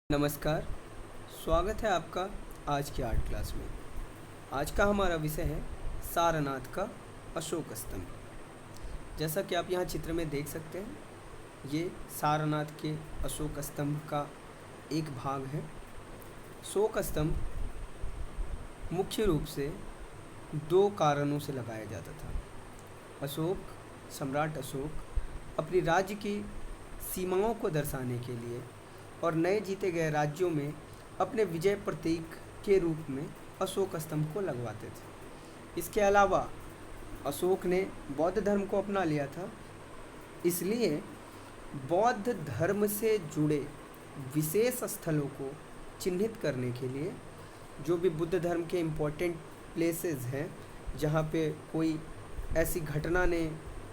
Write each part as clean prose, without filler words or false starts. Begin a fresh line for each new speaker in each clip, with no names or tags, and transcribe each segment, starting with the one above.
नमस्कार। स्वागत है आपका आज की आर्ट क्लास में। आज का हमारा विषय है सारनाथ का अशोक स्तंभ। जैसा कि आप यहाँ चित्र में देख सकते हैं, ये सारनाथ के अशोक स्तंभ का एक भाग है। अशोक स्तंभ मुख्य रूप से दो कारणों से लगाया जाता था। सम्राट अशोक अपनी राज्य की सीमाओं को दर्शाने के लिए और नए जीते गए राज्यों में अपने विजय प्रतीक के रूप में अशोक स्तंभ को लगवाते थे। इसके अलावा अशोक ने बौद्ध धर्म को अपना लिया था, इसलिए बौद्ध धर्म से जुड़े विशेष स्थलों को चिन्हित करने के लिए जो भी बुद्ध धर्म के इम्पोर्टेंट प्लेसेस हैं, जहाँ पे कोई ऐसी घटना ने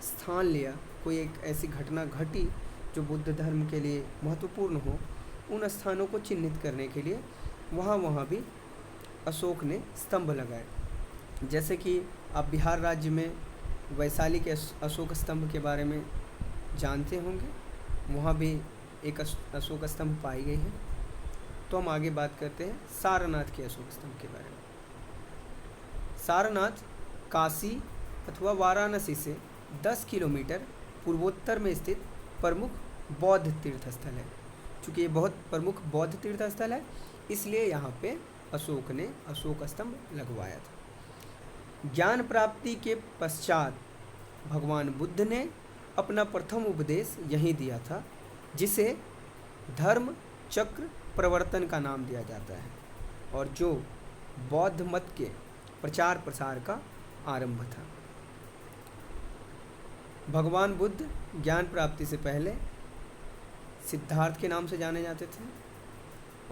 स्थान लिया, कोई एक ऐसी घटना घटी जो बुद्ध धर्म के लिए महत्वपूर्ण हो, उन स्थानों को चिन्हित करने के लिए वहाँ भी अशोक ने स्तंभ लगाए। जैसे कि आप बिहार राज्य में वैशाली के अशोक स्तंभ के बारे में जानते होंगे, वहाँ भी एक अशोक स्तंभ पाई गई है। तो हम आगे बात करते हैं सारनाथ के अशोक स्तंभ के बारे में। सारनाथ काशी अथवा वाराणसी से 10 किलोमीटर पूर्वोत्तर में स्थित प्रमुख बौद्ध तीर्थ स्थल है। चूँकि ये बहुत प्रमुख बौद्ध तीर्थ स्थल है, इसलिए यहाँ पे अशोक ने अशोक स्तंभ लगवाया था। ज्ञान प्राप्ति के पश्चात भगवान बुद्ध ने अपना प्रथम उपदेश यहीं दिया था, जिसे धर्म चक्र प्रवर्तन का नाम दिया जाता है और जो बौद्ध मत के प्रचार प्रसार का आरंभ था। भगवान बुद्ध ज्ञान प्राप्ति से पहले सिद्धार्थ के नाम से जाने जाते थे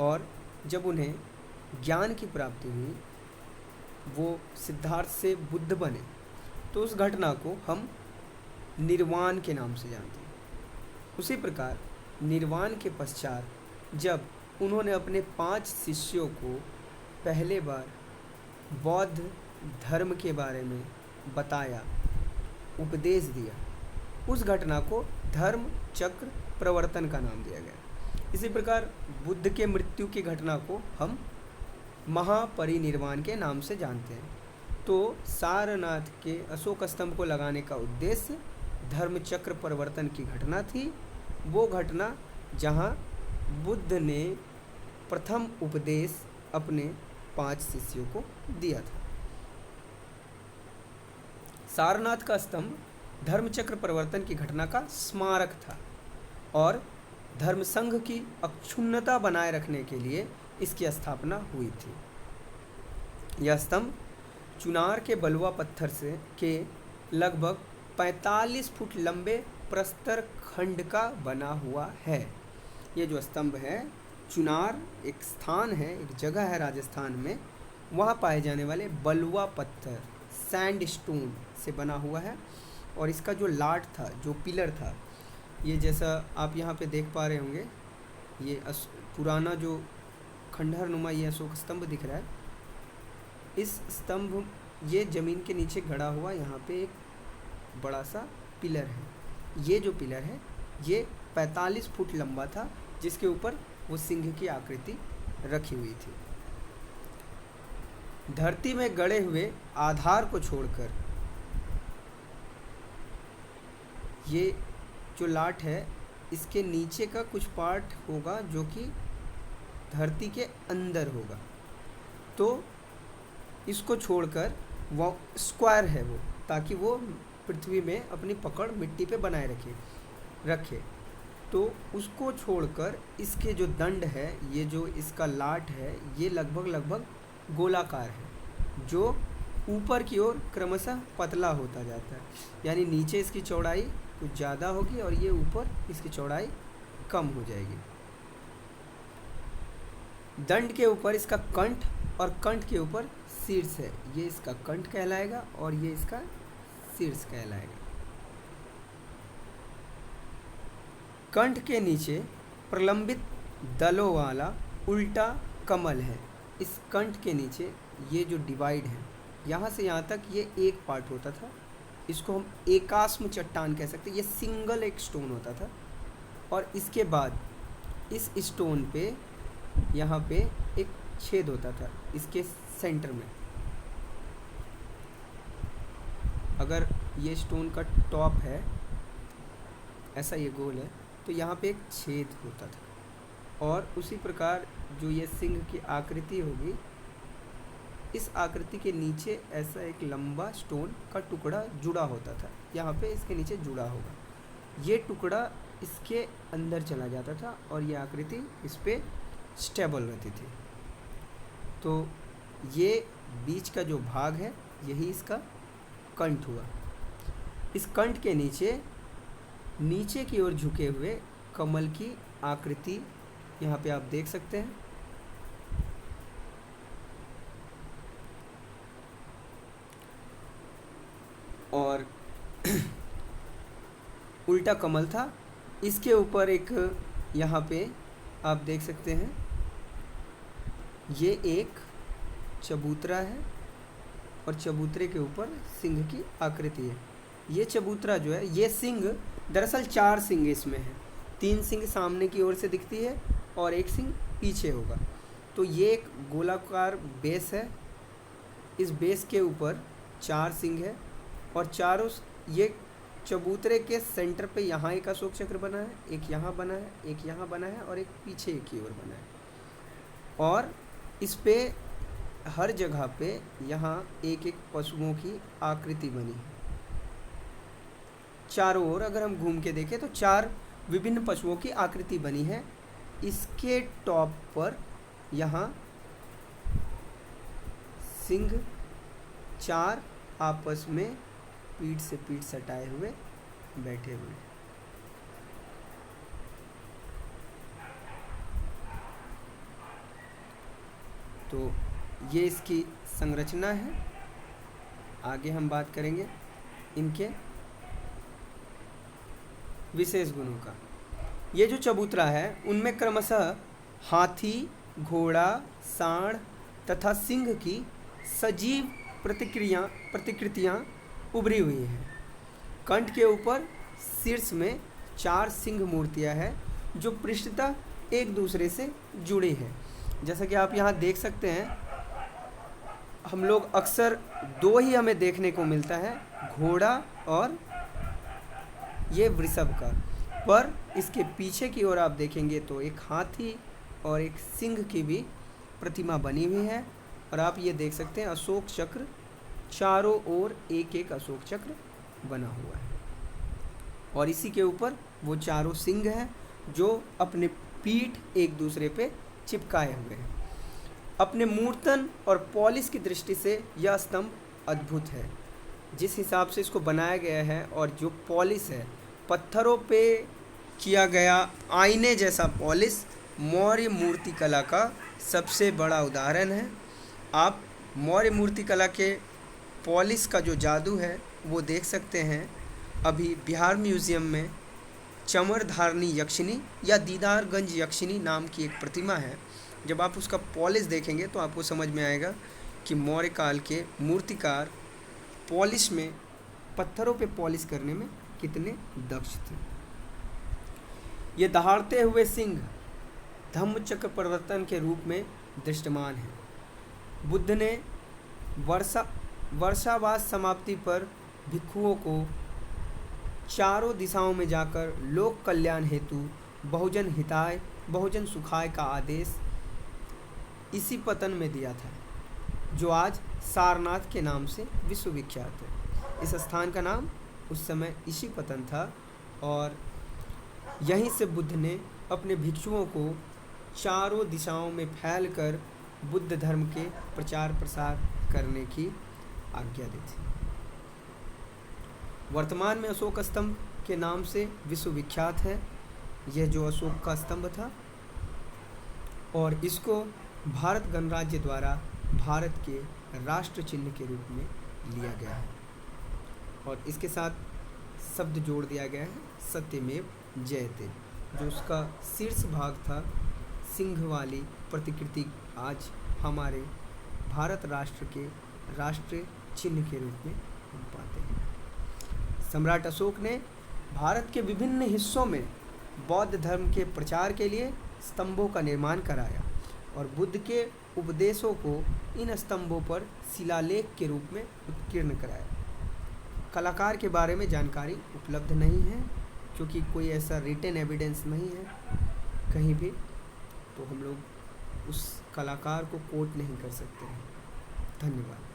और जब उन्हें ज्ञान की प्राप्ति हुई, वो सिद्धार्थ से बुद्ध बने, तो उस घटना को हम निर्वाण के नाम से जानते हैं। उसी प्रकार निर्वाण के पश्चात जब उन्होंने अपने 5 शिष्यों को पहले बार बौद्ध धर्म के बारे में बताया, उपदेश दिया, उस घटना को धर्म चक्र प्रवर्तन का नाम दिया गया। इसी प्रकार बुद्ध के मृत्यु की घटना को हम महापरिनिर्वाण के नाम से जानते हैं। तो सारनाथ के अशोक स्तंभ को लगाने का उद्देश्य धर्म चक्र परिवर्तन की घटना थी। वो घटना जहाँ बुद्ध ने प्रथम उपदेश अपने 5 शिष्यों को दिया था। सारनाथ का स्तंभ धर्मचक्र परिवर्तन की घटना का स्मारक था और धर्म संघ की अक्षुण्णता बनाए रखने के लिए इसकी स्थापना हुई थी। यह स्तंभ चुनार के बलुआ पत्थर से के लगभग 45 फुट लंबे प्रस्तर खंड का बना हुआ है। ये जो स्तंभ है, चुनार एक स्थान है, एक जगह है राजस्थान में, वहाँ पाए जाने वाले बलुआ पत्थर सैंडस्टोन से बना हुआ है। और इसका जो लाट था, जो पिलर था, ये जैसा आप यहाँ पे देख पा रहे होंगे, ये पुराना जो खंडहर नुमा ये अशोक स्तंभ दिख रहा है, इस स्तंभ ये ज़मीन के नीचे गड़ा हुआ यहाँ पे एक बड़ा सा पिलर है। ये जो पिलर है ये 45 फुट लंबा था, जिसके ऊपर वो सिंह की आकृति रखी हुई थी। धरती में गड़े हुए आधार को छोड़कर ये जो लाट है, इसके नीचे का कुछ पार्ट होगा जो कि धरती के अंदर होगा। तो इसको छोड़कर वो स्क्वायर है वो, ताकि वो पृथ्वी में अपनी पकड़ मिट्टी पे बनाए रखे। तो उसको छोड़कर इसके जो दंड है, ये जो इसका लाट है, ये लगभग गोलाकार है, जो ऊपर की ओर क्रमशः पतला होता जाता है। यानी नीचे इसकी चौड़ाई कुछ ज़्यादा होगी और ये ऊपर इसकी चौड़ाई कम हो जाएगी। दंड के ऊपर इसका कंठ और कंठ के ऊपर शीर्ष है, ये इसका कंठ कहलाएगा और ये इसका शीर्ष कहलाएगा। कंठ के नीचे प्रलंबित दलों वाला उल्टा कमल है। इस कंठ के नीचे ये जो डिवाइड है, यहाँ से यहाँ तक ये एक पार्ट होता था, इसको हम एकास्म चट्टान कह सकते हैं। ये सिंगल एक स्टोन होता था और इसके बाद इस स्टोन पे यहाँ पे एक छेद होता था इसके सेंटर में। अगर ये स्टोन का टॉप है, ऐसा ये गोल है, तो यहाँ पे एक छेद होता था। और उसी प्रकार जो ये सिंह की आकृति होगी, इस आकृति के नीचे ऐसा एक लंबा स्टोन का टुकड़ा जुड़ा होता था। यहाँ पे इसके नीचे जुड़ा होगा, ये टुकड़ा इसके अंदर चला जाता था और ये आकृति इस पे स्टेबल रहती थी। तो ये बीच का जो भाग है यही इसका कंठ हुआ। इस कंठ के नीचे की ओर झुके हुए कमल की आकृति यहाँ पे आप देख सकते हैं। और उल्टा कमल था, इसके ऊपर एक यहाँ पे आप देख सकते हैं, ये एक चबूतरा है और चबूतरे के ऊपर सिंह की आकृति है। ये चबूतरा जो है, ये सिंह दरअसल 4 सिंह इसमें है। 3 सिंह सामने की ओर से दिखती है और एक सिंह पीछे होगा। तो ये एक गोलाकार बेस है, इस बेस के ऊपर 4 सिंह है और चारों, ये चबूतरे के सेंटर पे यहाँ एक अशोक चक्र बना है, एक यहाँ बना है, एक यहाँ बना है और एक पीछे की ओर बना है। और इस पे हर जगह पे यहाँ एक एक पशुओं की आकृति बनी है। चारों ओर अगर हम घूम के देखें तो 4 विभिन्न पशुओं की आकृति बनी है। इसके टॉप पर यहाँ सिंह 4 आपस में पीठ से पीठ सटाए हुए बैठे हुए हैं। तो ये इसकी संरचना है। आगे हम बात करेंगे इनके विशेष गुणों का। ये जो चबूतरा है उनमें क्रमशः हाथी, घोड़ा, सांड तथा सिंह की सजीव प्रतिकृतियाँ उभरी हुई हैं। कंठ के ऊपर शीर्ष में 4 सिंह मूर्तियाँ हैं जो पृष्ठतः एक दूसरे से जुड़ी हैं। जैसा कि आप यहाँ देख सकते हैं, हम लोग अक्सर 2 ही हमें देखने को मिलता है, घोड़ा और ये वृषभ का। पर इसके पीछे की ओर आप देखेंगे तो एक हाथी और एक सिंह की भी प्रतिमा बनी हुई है। और आप ये देख सकते हैं अशोक चक्र, चारों ओर एक एक अशोक चक्र बना हुआ है। और इसी के ऊपर वो चारों सिंह हैं जो अपने पीठ एक दूसरे पे चिपकाए हुए हैं। अपने मूर्तन और पॉलिश की दृष्टि से यह स्तंभ अद्भुत है। जिस हिसाब से इसको बनाया गया है और जो पॉलिश है, पत्थरों पे किया गया आईने जैसा पॉलिश मौर्य मूर्ति कला का सबसे बड़ा उदाहरण है। आप मौर्य मूर्ति कला के पॉलिश का जो जादू है वो देख सकते हैं। अभी बिहार म्यूज़ियम में चमरधारणी यक्षिनी या दीदारगंज यक्षिनी नाम की एक प्रतिमा है। जब आप उसका पॉलिश देखेंगे तो आपको समझ में आएगा कि मौर्य काल के मूर्तिकार पॉलिश में, पत्थरों पे पॉलिश करने में कितने दक्ष थे। ये दहाड़ते हुए सिंह धम्मचक्र प्रवर्तन के रूप में दृष्टमान है। बुद्ध ने वर्षावास समाप्ति पर भिक्षुओं को चारों दिशाओं में जाकर लोक कल्याण हेतु बहुजन हिताय बहुजन सुखाय का आदेश इसी पतन में दिया था, जो आज सारनाथ के नाम से विश्वविख्यात है। इस स्थान का नाम उस समय इसी पतन था और यहीं से बुद्ध ने अपने भिक्षुओं को चारों दिशाओं में फैलकर बुद्ध धर्म के प्रचार प्रसार करने की आज्ञा दी थी। वर्तमान में अशोक स्तंभ के नाम से विश्वविख्यात है यह जो अशोक का स्तंभ था, और इसको भारत गणराज्य द्वारा भारत के राष्ट्र चिन्ह के रूप में लिया गया है और इसके साथ शब्द जोड़ दिया गया है सत्यमेव जयते। जो उसका शीर्ष भाग था सिंह वाली प्रतिकृति आज हमारे भारत राष्ट्र के राष्ट्रीय चिन्ह के रूप में हम पाते हैं। सम्राट अशोक ने भारत के विभिन्न हिस्सों में बौद्ध धर्म के प्रचार के लिए स्तंभों का निर्माण कराया और बुद्ध के उपदेशों को इन स्तंभों पर शिलालेख के रूप में उत्कीर्ण कराया। कलाकार के बारे में जानकारी उपलब्ध नहीं है क्योंकि कोई ऐसा रिटन एविडेंस नहीं है कहीं भी, तो हम लोग उस कलाकार को कोट नहीं कर सकते हैं। धन्यवाद।